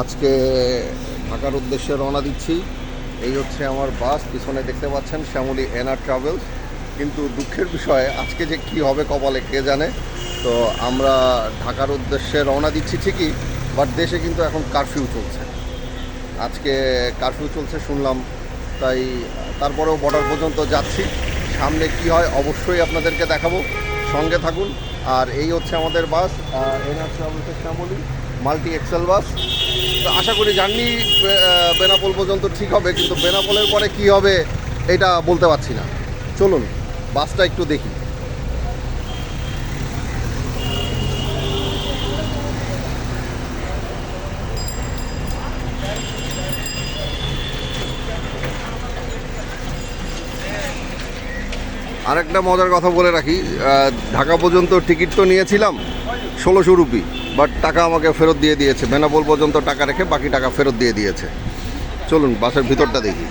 আজকে ঢাকার উদ্দেশ্যে রওনা দিচ্ছি। এই হচ্ছে আমার বাস, পিছনে দেখতে পাচ্ছেন শ্যামলী এনআর ট্রাভেলস। কিন্তু দুঃখের বিষয় আজকে যে কি হবে কপালে কে জানে। তো আমরা ঢাকার উদ্দেশ্যে রওনা দিচ্ছি ঠিকই, বাট দেশে কিন্তু এখন কারফিউ চলছে। আজকে কারফিউ চলছে শুনলাম, তাই তারপরেও বর্ডার পর্যন্ত যাচ্ছি। সামনে কি হয় অবশ্যই আপনাদেরকে দেখাবো, সঙ্গে থাকুন। আর এই হচ্ছে আমাদের বাস, এনআর ট্রাভেলসের শ্যামলী মাল্টি এক্সেল বাস। তো আশা করি জার্নি বেনাপোল পর্যন্ত ঠিক হবে, কিন্তু বেনাপোলের পরে কি হবে এটা বলতে পারছি না। চলুন বাসটা একটু দেখি। আরেকটা মজার কথা বলে রাখি, ঢাকা পর্যন্ত টিকিট তো নিয়েছিলাম 1600 রুপি, বাট টাকা আমাকে ফেরত দিয়ে দিয়েছে। বেনাপোল পর্যন্ত টাকা রেখে বাকি টাকা ফেরত দিয়ে দিয়েছে। চলুন বাসের ভিতরটা দেখি।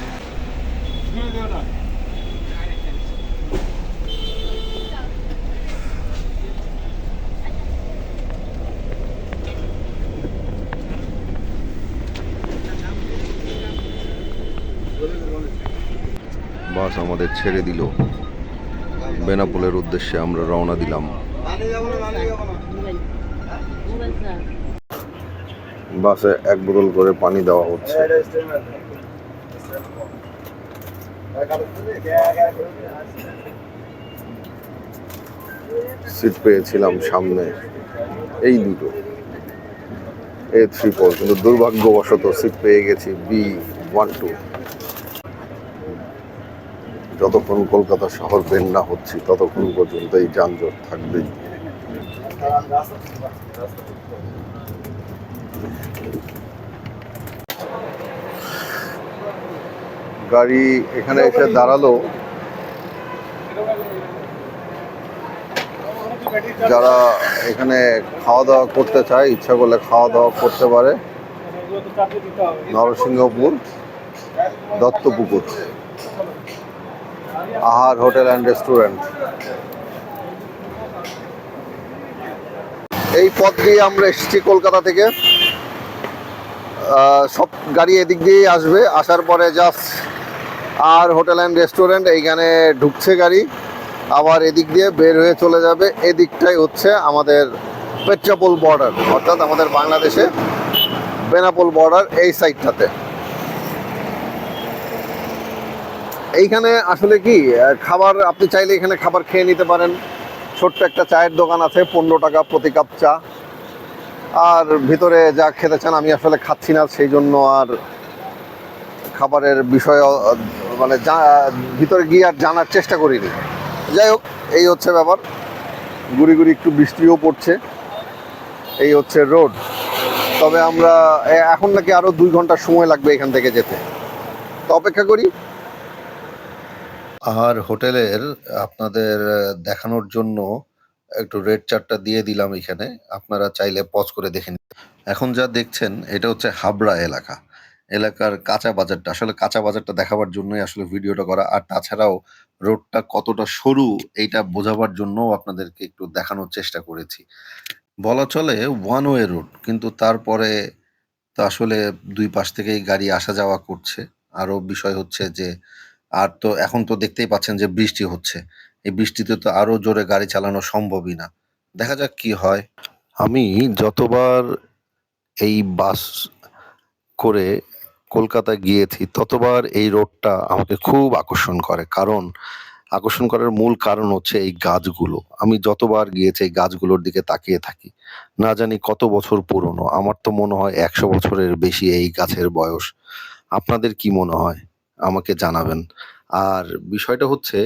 বাস আমাদের ছেড়ে দিল, বেনাপোলের উদ্দেশ্যে আমরা রওনা দিলাম। বাসে এক বোতল করে পানি দেওয়া হচ্ছে। সিট পেয়েছিলাম সামনে এই দুটো A3 4, কিন্তু দুর্ভাগ্যবশত সিট পেয়ে গেছি B12। যতক্ষণ কলকাতা শহর বের না হচ্ছি ততক্ষণ পর্যন্ত এই যানজট থাকবেই। গাড়ি এখানে এসে দাঁড়ালো। যারা এখানে খাওয়া দাওয়া করতে চায়, ইচ্ছা করলে খাওয়া দাওয়া করতে পারে। নরসিংহপুর দত্তপুকুর আহার হোটেল অ্যান্ড রেস্টুরেন্ট। এই পথ দিয়ে আমরা এসেছি কলকাতা থেকে। সব গাড়ি এদিক দিয়েই আসবে, আসার পরে জাস্ট আর হোটেল অ্যান্ড রেস্টুরেন্ট এইখানে ঢুকছে গাড়ি, আবার এদিক দিয়ে বের হয়ে চলে যাবে। এদিকটাই হচ্ছে আমাদের পেট্রাপোল বর্ডার, অর্থাৎ আমাদের বাংলাদেশে বেনাপোল বর্ডার এই সাইডটাতে। এইখানে আসলে কি খাবার, আপনি চাইলে এখানে খাবার খেয়ে নিতে পারেন। ছোট্ট একটা চায়ের দোকান আছে, 15 টাকা প্রতি কাপ চা। আর ভিতরে যা খেতে চান, আমি আসলে খাচ্ছি না, সেই জন্য আর খাবারের বিষয়ে মানে ভিতরে গিয়ে আর জানার চেষ্টা করিনি। যাই হোক, এই হচ্ছে ব্যাপার। গুড়ি গুড়ি একটু বৃষ্টিও পড়ছে। এই হচ্ছে রোড। তবে আমরা এখন নাকি আরও 2 ঘন্টা সময় লাগবে এখান থেকে যেতে, তো অপেক্ষা করি। আর হোটেলের আপনাদের দেখানোর জন্য একটু রেড চার্টটা দিয়ে দিলাম এখানে, আপনারা চাইলে পজ করে দেখে নিন। এখন যা দেখছেন এটা হচ্ছে হাবড়া এলাকা। এলাকার কাঁচা বাজারটা, আসলে কাঁচা বাজারটা দেখাবার জন্যই আসলে ভিডিওটা করা। আর তাছাড়াও রোডটা কতটা সরু এইটা বোঝাবার জন্যও আপনাদেরকে একটু দেখানোর চেষ্টা করেছি। বলা চলে ওয়ান ওয়ে রোড, কিন্তু তারপরে তো আসলে 2 পাশ থেকেই গাড়ি আসা যাওয়া করছে। আরো বিষয় হচ্ছে যে আর তো এখন তো দেখতেই পাচ্ছেন যে বৃষ্টি হচ্ছে। এই বৃষ্টিতে তো আরো জোরে গাড়ি চালানো সম্ভবই না। দেখা যাক কি হয়। আমি যতবার এই বাস করে কলকাতা গিয়েছি ততবার এই রোডটা আমাকে খুব আকর্ষণ করে। কারণ আকর্ষণ করার মূল কারণ হচ্ছে এই গাছগুলো। আমি যতবার গিয়েছি এই গাছগুলোর দিকে তাকিয়ে থাকি। না জানি কত বছর পুরনো। আমার তো মনে হয় 100 বছরের বেশি এই গাছের বয়স। আপনাদের কি মনে হয়? আমাকে জানাবেন। আর বিষয়টা হচ্ছে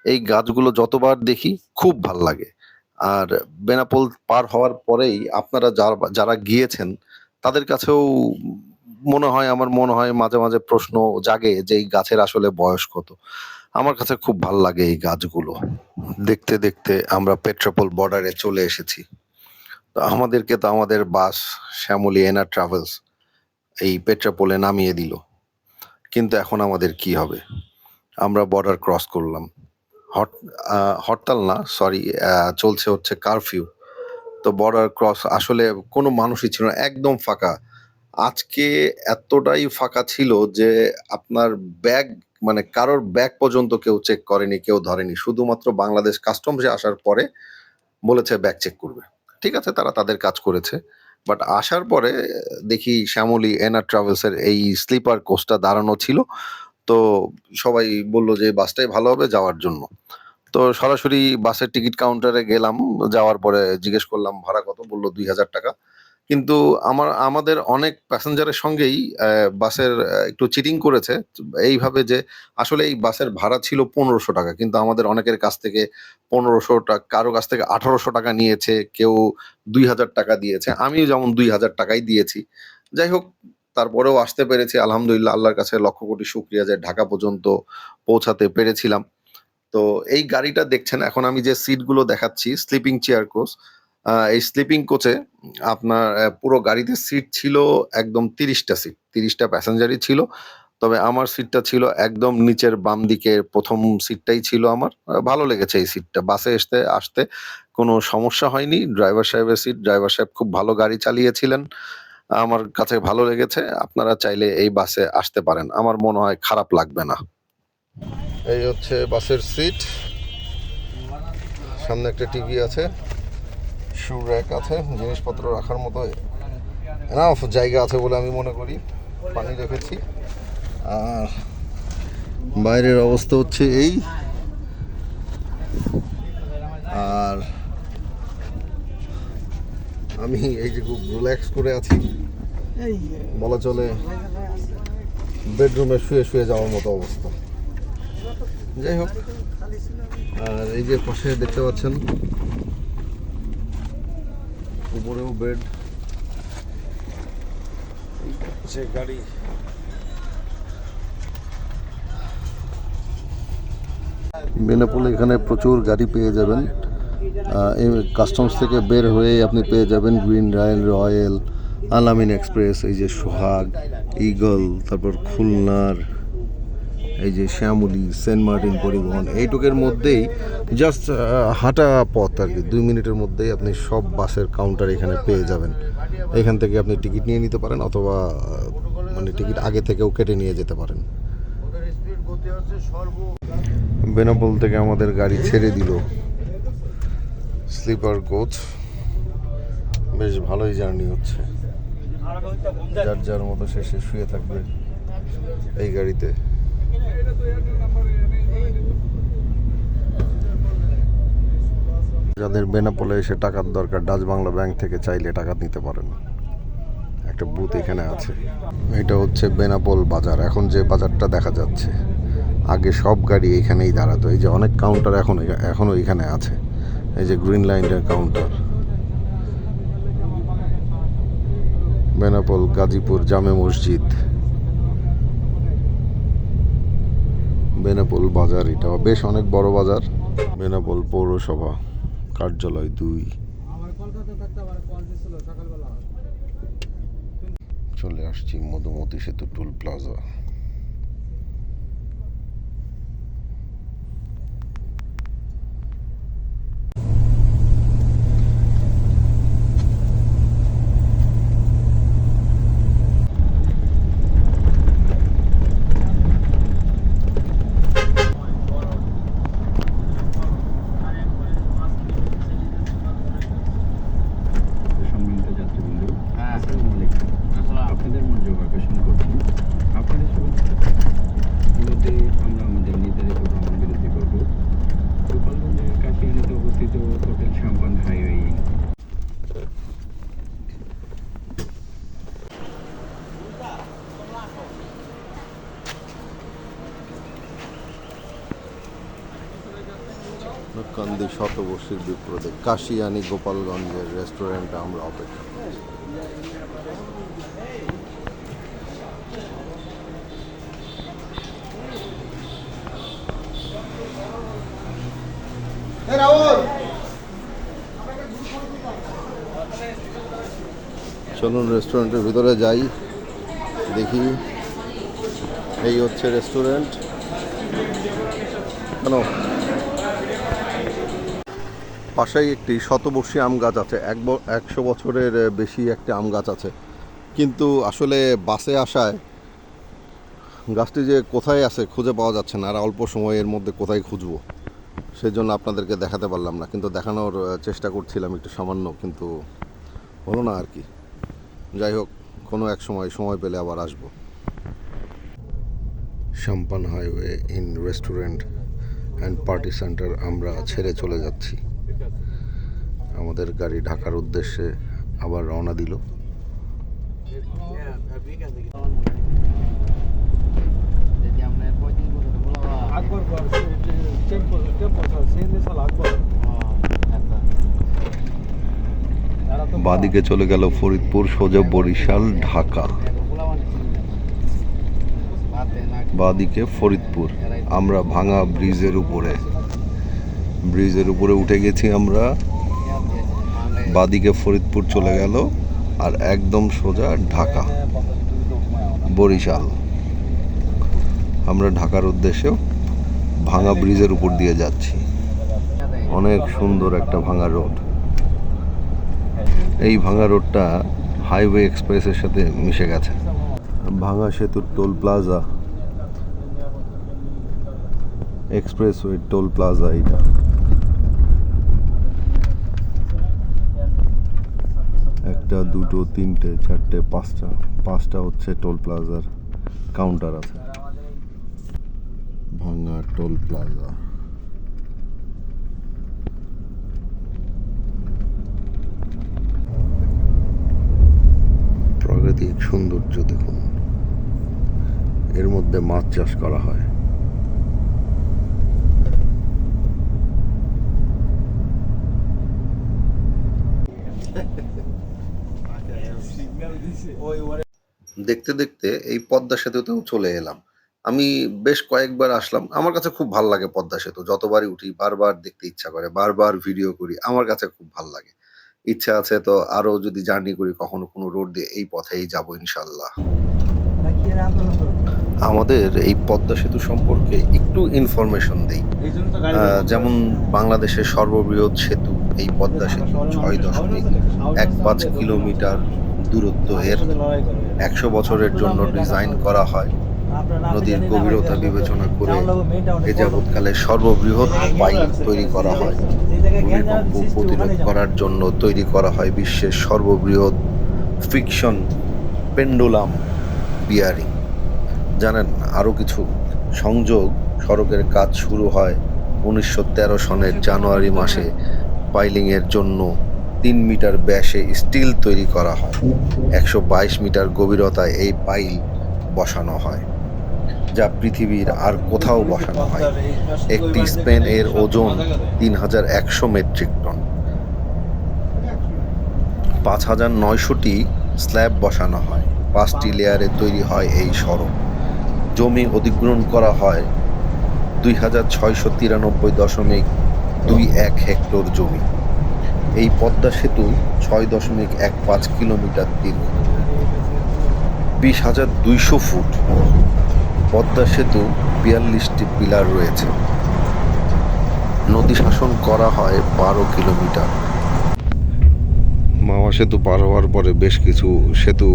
এই গাছগুলো যতবার দেখি খুব ভাল লাগে। আর বেনাপোল পার হওয়ার পরেই আপনারা যারা গিয়েছেন তাদের কাছেও আমার মনে হয় মাঝে মাঝে প্রশ্ন জাগে যে এই গাছের আসলে বয়স কত। আমার কাছে খুব ভাল লাগে এই গাছগুলো। দেখতে দেখতে আমরা পেট্রাপোল বর্ডারে চলে এসেছি। তো আমাদেরকে তো আমাদের বাস শ্যামলী এনার ট্রাভেলস এই পেট্রাপোলে নামিয়ে দিল। কিন্তু এখন আমাদের কি হবে? আমরা বর্ডার ক্রস করলাম। হট হরতাল না, সরি, চলছে হচ্ছে কারফিউ। তো বর্ডার ক্রস, আসলে কোনো মানুষই ছিল না, একদম ফাঁকা। আজকে এতটাই ফাঁকা ছিল যে আপনার ব্যাগ মানে কারোর ব্যাগ পর্যন্ত কেউ চেক করেনি, কেউ ধরেনি। শুধুমাত্র বাংলাদেশ কাস্টমসে আসার পরে বলেছে ব্যাগ চেক করবে। ঠিক আছে, তারা তাদের কাজ করেছে। বাট আসার পরে দেখি শ্যামলী এনার ট্রাভেলসের এই স্লিপার কোচটা দাঁড়ানো ছিল। তো সবাই বলল যে বাসটাই ভালো হবে যাওয়ার জন্য। তো সরাসরি বাসের টিকিট কাউন্টারে গেলাম। যাওয়ার পরে জিজ্ঞেস করলাম ভাড়া কত? বলল ৳২,০০০। কিন্তু আমাদের অনেক প্যাসেঞ্জারের সঙ্গেই বাসের একটু চিটিং করেছে। এইভাবে যে আসলে এই বাসের ভাড়া ছিল ৳১৫০০, কিন্তু আমাদের অনেকের কাছ থেকে কারো কাছ থেকে ৳১৮০০ নিয়েছে, কেউ ৳২,০০০ দিয়েছে। আমিও যেমন ৳২,০০০ দিয়েছি। যাই হোক, তারপরেও আসতে পেরেছি আলহামদুলিল্লাহ। আল্লাহর কাছে লক্ষ কোটি শুকরিয়া যে ঢাকা পর্যন্ত পৌঁছাতে পেরেছিলাম। তো এই গাড়িটা দেখছেন, এখন আমি যে সিটগুলো দেখাচ্ছি স্লিপিং চেয়ার কোচ। এই স্লিপিং কোচে আপনার পুরো গাড়িতে সিট ছিল একদম ৩০ টা সিট। ৩০ টা প্যাসেঞ্জারই ছিল। তবে আমার সিটটা ছিল একদম নিচের বাম দিকের ১ম সিটটাই ছিল আমার। ভালো লেগেছে এই সিটটা। বাসে আসতে কোনো সমস্যা হয়নি। ড্রাইভার সাহেবের সিট, ড্রাইভার সাহেব খুব ভালো গাড়ি চালিয়েছিলেন। আমার কাছে ভালো লেগেছে। আপনারা চাইলে এই বাসে আসতে পারেন। আমার মনে হয় খারাপ লাগবে না। এই হচ্ছে বাসের সিট। সামনে একটা টিভি আছে, শু র্যাক আছে, জিনিসপত্র রাখার মতো এনাফ জায়গা আছে বলে আমি মনে করি। পানি রেখেছি। আর বাইরের অবস্থা হচ্ছে এই। আর আমি এই যে খুব রিল্যাক্স করে আছি বলা চলে। বেডরুমে শুয়ে শুয়ে যাওয়ার মতো অবস্থা। যাই হোক, আর এই যে পাশে দেখতে পাচ্ছেন উপরেও বেড। যে গাড়ি বেনাপোল, এখানে প্রচুর গাড়ি পেয়ে যাবেন। এই কাস্টমস থেকে বের হয়ে আপনি পেয়ে যাবেন গ্রিন রয়্যাল, আলামিন এক্সপ্রেস, এই যে সোহাগ, ইগল, তারপর খুলনার এই যে শ্যামলী, সেন্ট মার্টিন পরিবহন। এইটুকের মধ্যেই জাস্ট হাঁটা পথ আর কি, 2 মিনিটের মধ্যেই আপনি সব বাসের কাউন্টার এখানে পেয়ে যাবেন। এখান থেকে আপনি টিকিট নিয়ে নিতে পারেন, অথবা মানে টিকিট আগে থেকেও কেটে নিয়ে যেতে পারেন। বেনাপোল থেকে আমাদের গাড়ি ছেড়ে দিল স্লিপার কোচ। বেশ ভালোই জার্নি হচ্ছে। যার যার মতো শেষে শুয়ে থাকবে এই গাড়িতে। যাদের বেনাপোলে এসে টাকার দরকার, ডাচ বাংলা ব্যাংক থেকে চাইলে টাকা নিতে পারেন। একটা বুথ এখানে আছে। এটা হচ্ছে বেনাপোল বাজার। এখন যে বাজারটা দেখা যাচ্ছে, আগে সব গাড়ি এখানেই দাঁড়াতো। এই যে অনেক কাউন্টার এখনো এখানে আছে। এই যে গ্রিন লাইনের কাউন্টার। বেনাপোল গাজীপুর জামে মসজিদ, বেনাপোল বাজার। এটা বেশ অনেক বড় বাজার। বেনাপোল পৌরসভা কার্যালয় 2। চলে আসছি মধুমতি সেতু টুল প্লাজা। আপনাদের মনোযোগ আকর্ষণ করছি। আপনাদের সুবিধাগুলোতে আমরা আমাদের নির্ধারিত ভ্রমণ বিরতি করব। গোপালগঞ্জের কাশিয়ানীতে অবস্থিত হোটেল সাম্পান হাইওয়ে। কান্দি শতবর্ষীর বিপ্রদে কাশিয়ানী গোপালগঞ্জের রেস্টুরেন্টে আমরা অপেক্ষা করছি। চলুন রেস্টুরেন্টের ভিতরে যাই, দেখি। এই হচ্ছে রেস্টুরেন্ট। কেন পাশেই একটি শতবর্ষী আম গাছ আছে। 100 বছরের বেশি একটা আম গাছ আছে, কিন্তু আসলে বাসে আসায় গাছটি যে কোথায় আছে খুঁজে পাওয়া যাচ্ছে না, আর অল্প সময়ের মধ্যে কোথায় খুঁজবো সেই জন্য আপনাদেরকে দেখাতে পারলাম না, কিন্তু দেখানোর চেষ্টা করছিলাম একটু সামান্য, কিন্তু হলো না আর কি। যাই হোক, কোনো এক সময় পেলে আবার আসবো। Sampan highway inn restaurant and party centre আমরা ছেড়ে চলে যাচ্ছি। আমাদের গাড়ি ঢাকার উদ্দেশ্যে আবার রওনা দিল। বাদিকে চলে গেল ফরিদপুর, সোজা বরিশাল, ঢাকা। বাদিকে ফরিদপুর। আমরা ভাঙা ব্রিজের উপরে উঠে গেছি আমরা। বাদিকে ফরিদপুর চলে গেল, আর একদম সোজা ঢাকা, বরিশাল। আমরা ঢাকার উদ্দেশ্যে ভাঙা ব্রিজের উপর দিয়ে যাচ্ছি। অনেক সুন্দর একটা ভাঙা রোড। এই ভাঙা রোডটা হাইওয়ে এক্সপ্রেসের সাথে মিশে গেছে। ভাঙা সেতুর toll plaza, expressway toll plaza এইটা। একটা, দুটো, তিনটে, চারটে, পাঁচটা হচ্ছে টোল প্লাজার কাউন্টার আছে। ভাঙা টোল প্লাজা। প্রাকৃতিক সৌন্দর্য দেখুন, এর মধ্যে মাছ চাষ করা হয়। দেখতে দেখতে এই পদ্মা সেতুতেও চলে এলাম। আমি বেশ কয়েকবার আসলাম। আমার কাছে খুব ভাল লাগে পদ্মা সেতু। যতবারই উঠি বারবার দেখতে ইচ্ছা করে, বারবার ভিডিও করি। আমার কাছে খুব ভাল লাগে। ইচ্ছা আছে তো আরো যদি জার্নি করি কখনো কোনো রোড দিয়ে, এই পথেই যাব ইনশাল্লাহ। আমাদের এই পদ্মা সেতু সম্পর্কে একটু ইনফরমেশন দেই। যেমন বাংলাদেশের সর্ববৃহৎ সেতু এই পদ্মা সেতু, 6.15 কিলোমিটার দূরত্ব এর। 100 বছরের জন্য ডিজাইন করা হয়। নদীর গভীরতা বিবেচনা করে এ যাবৎকালে সর্ববৃহৎ পাইল তৈরি করা হয়। ভূমিকম্প প্রতিরোধ করার জন্য তৈরি করা হয় বিশ্বের সর্ববৃহৎ ফিকশন পেন্ডুলাম বিয়ারিং। জানেন আরও কিছু? সংযোগ সড়কের কাজ শুরু হয় 1913 সনের জানুয়ারি মাসে। পাইলিংয়ের জন্য 3 মিটার ব্যাসে স্টিল তৈরি করা হয়। 122 মিটার গভীরতায় এই পাইল বসানো হয়, যা পৃথিবীর আর কোথাও বসানো হয়। একটি স্পেন এর ওজন 3100 মেট্রিক টন। 5900টি স্ল্যাব বসানো হয়। 5টি লেয়ারে তৈরি হয় এই সড়ক। জমি অধিগ্রহণ করা হয় 2693.21 হেক্টর জমি। এই পদ্মা সেতু 6.15 কিলোমিটার দীর্ঘ, 20,200 ফুট। পদ্মা সেতু 42টি পিলার রয়েছে। নদী শাসন করা হয় 12 কিলোমিটার। মাওয়া সেতু পার হওয়ার পরে বেশ কিছু সেতু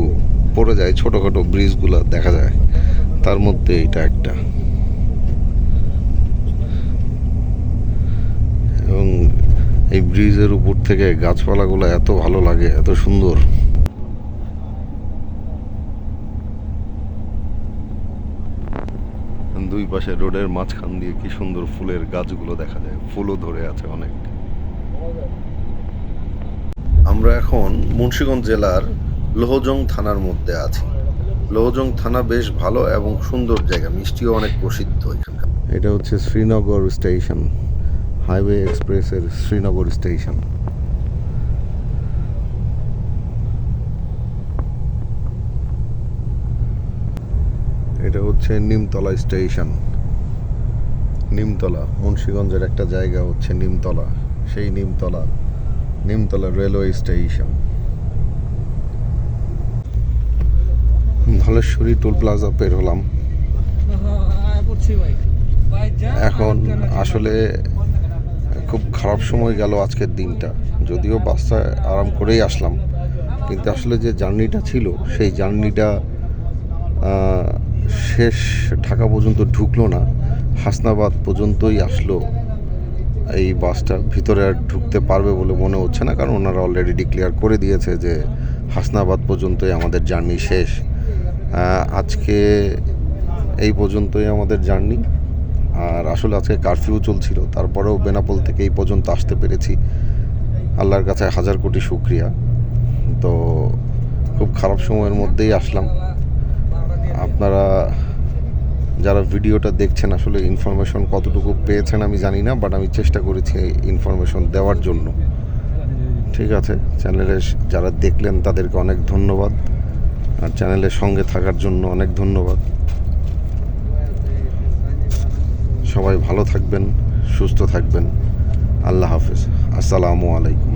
পড়ে যায়, ছোটখাটো ব্রিজগুলো দেখা যায়, তার মধ্যে এটা একটা। এবং এই ব্রিজের উপর থেকে গাছপালাগুলো এত ভালো লাগে, এত সুন্দর। দুই পাশে রোডের মাঝখান দিয়ে কি সুন্দর ফুলের গাছগুলো দেখা যায়, ফুলও ধরে আছে অনেক। আমরা এখন মুন্সিগঞ্জ জেলার লোহজং থানার মধ্যে আছি। লোহজং থানা বেশ ভালো এবং সুন্দর জায়গা, মিষ্টিও অনেক প্রসিদ্ধ এখানকার। এটা হচ্ছে শ্রীনগর স্টেশন, হাইওয়ে এক্সপ্রেসের শ্রীনগর স্টেশন। এটা হচ্ছে নিমতলা স্টেশন। নিমতলা মুন্সিগঞ্জের একটা জায়গা হচ্ছে নিমতলা, সেই Nimtala railway station. Dhaleshwari toll plaza পের হলাম। এখন আসলে খুব খারাপ সময় গেল আজকের দিনটা, যদিও বাসটায় আরাম করেই আসলাম, কিন্তু আসলে যে জার্নিটা ছিল সেই জার্নিটা শেষ ঢাকা পর্যন্ত ঢুকলো না, হাসনাবাদ পর্যন্তই আসলো। এই বাসটা ভিতরে আর ঢুকতে পারবে বলে মনে হচ্ছে না, কারণ ওনারা অলরেডি ডিক্লেয়ার করে দিয়েছে যে হাসনাবাদ পর্যন্তই আমাদের জার্নি শেষ। আজকে এই পর্যন্তই আমাদের জার্নি। আর আসলে আজকে কারফিউ চলছিল, তারপরেও বেনাপোল থেকে এই পর্যন্ত আসতে পেরেছি। আল্লাহর কাছে হাজার কোটি শুকরিয়া। তো খুব খারাপ সময়ের মধ্যেই আসলাম। আপনারা যারা ভিডিওটা দেখছেন আসলে ইনফরমেশন কতটুকু পেয়েছেন আমি জানি না, বাট আমি চেষ্টা করেছি ইনফরমেশন দেওয়ার জন্য। ঠিক আছে, চ্যানেলে যারা দেখলেন তাদেরকে অনেক ধন্যবাদ, আর চ্যানেলের সঙ্গে থাকার জন্য অনেক ধন্যবাদ। সবাই ভালো থাকবেন, সুস্থ থাকবেন। আল্লাহ হাফেজ। আসসালামু আলাইকুম।